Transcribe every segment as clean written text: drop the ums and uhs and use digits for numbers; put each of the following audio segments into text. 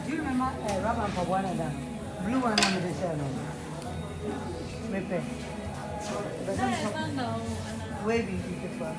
Do you remember Rabban for one of them? Blue one on the channel. Maybe. Wavy, beautiful.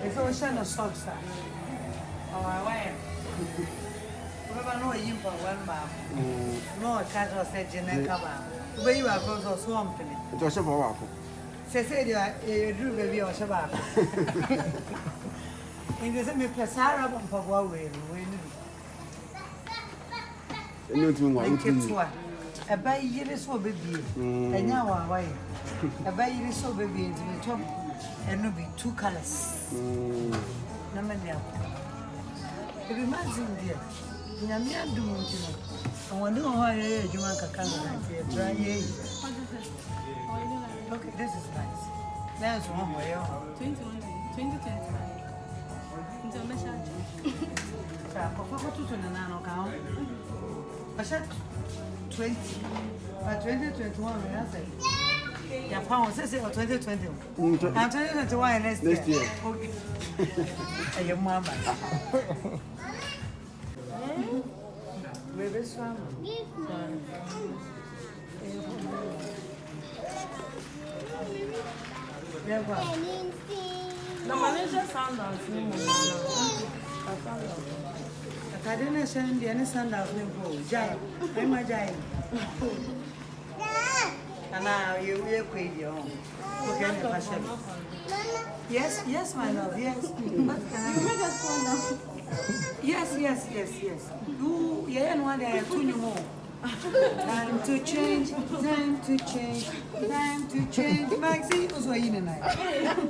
It's all channel socks. Oh, I wear. Remember, no, you for one bar. No, casual said Janaka. Where you are going to swamp. It was a walk. Say, you drew baby or Shabbat. In the same place, Sarah for Huawei. A bay is so baby, and now I a bay is so baby into the top, and no be 2 colors. No man, it reminds me, dear. Yamian do want to know. I wonder why you want a camera here, dry age. Okay, this is nice. That's one way. 2020. Então, mas já. Tá, qual foi tudo na não calma? Mas 20. But 2021 we are saying. Yeah, pound says 2020. And 2021 next year. Okay. Hey, your mama. Where is from? No, manager sound out. I didn't send any sound out. Jai, I'm a giant. And now you will quit your own. Yes, yes, my love, yes. Yes. You, yeah, and one day, two more. Time to change. Maxin was waiting tonight.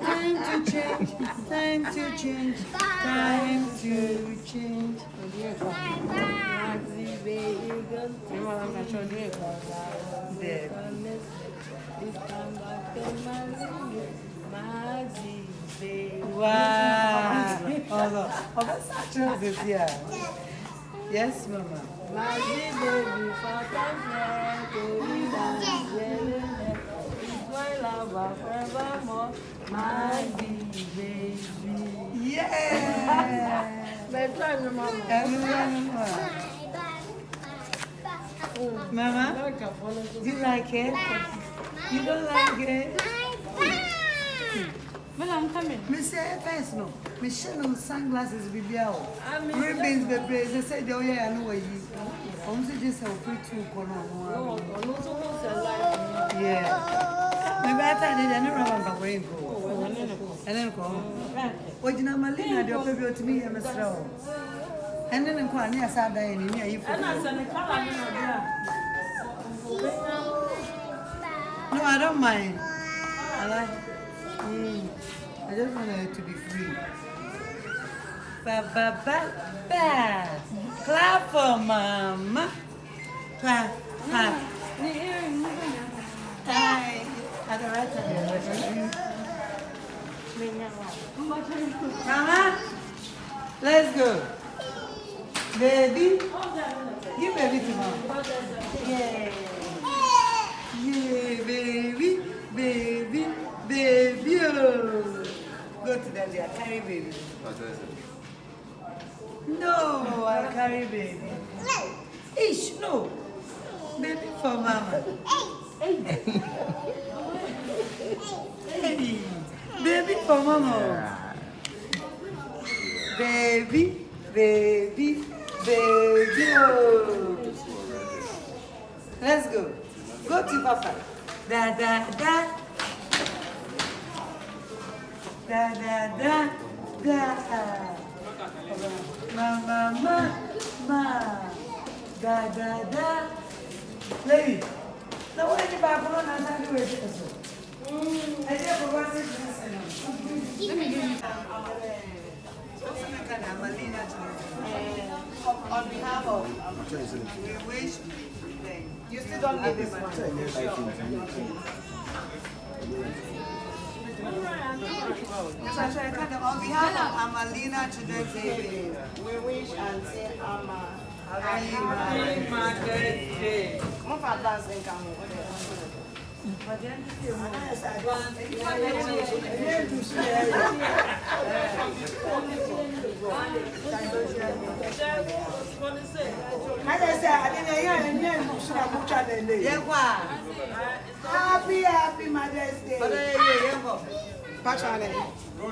Time to change. Maxin, wow. Oh, that's such a yes, Mama. Mama, do you like it? You don't like it? Well, I'm coming. Miss First, no. Michelle sunglasses, BBL. Ribbons, baby. They said, oh, yeah, I know what you. I'm just a free two corner. Yeah. Maybe I thought they didn't remember where you go. And then go. What you know, Malina, they'll pay to me, Miss Rowe. And then I'm quite near Saturday and near you. No, I don't mind. I like I just want it to be free. Ba. Clap for Mama. Clap. Hi. At the right time. Mama, let's go. Baby. Give baby to Mama. Yeah. Yeah, baby. Go to daddy, I carry baby. No, I carry baby. Ish, no. Baby for Mama. Hey. Baby for Mama. Baby. Oh. Let's go. Go to Papa. Da. Ma. Da. Lady. Now what is the Bible on and do it? I never want to listen. Let me give you on behalf of we wish you still don't need this one. On behalf of Amalina Children's Day, we wish and say Happy Mother's Day. Come on for advance income. Happy Mother's Day.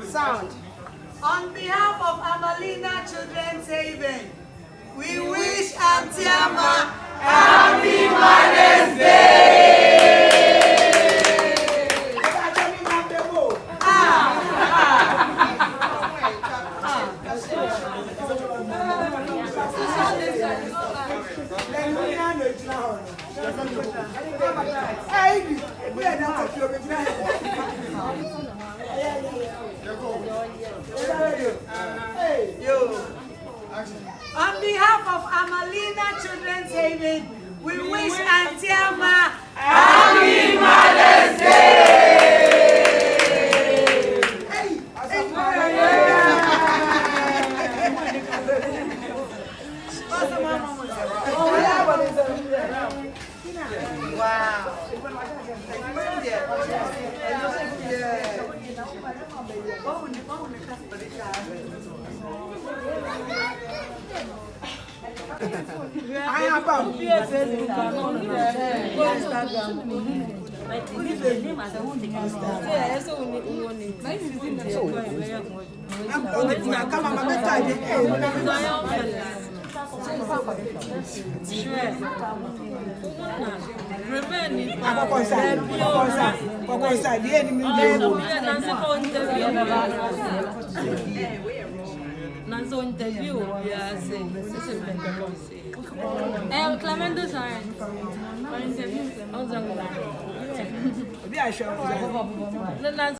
Sound. On behalf of Amalina Children's Haven, we wish Auntie Amma Happy Mother's Day. On behalf of Amalina Children's Haven, we wish Auntie Amma Happy Mother's Day. Wow. I have a Nanzo interview, yeah, say, Clemendo Saran. interview.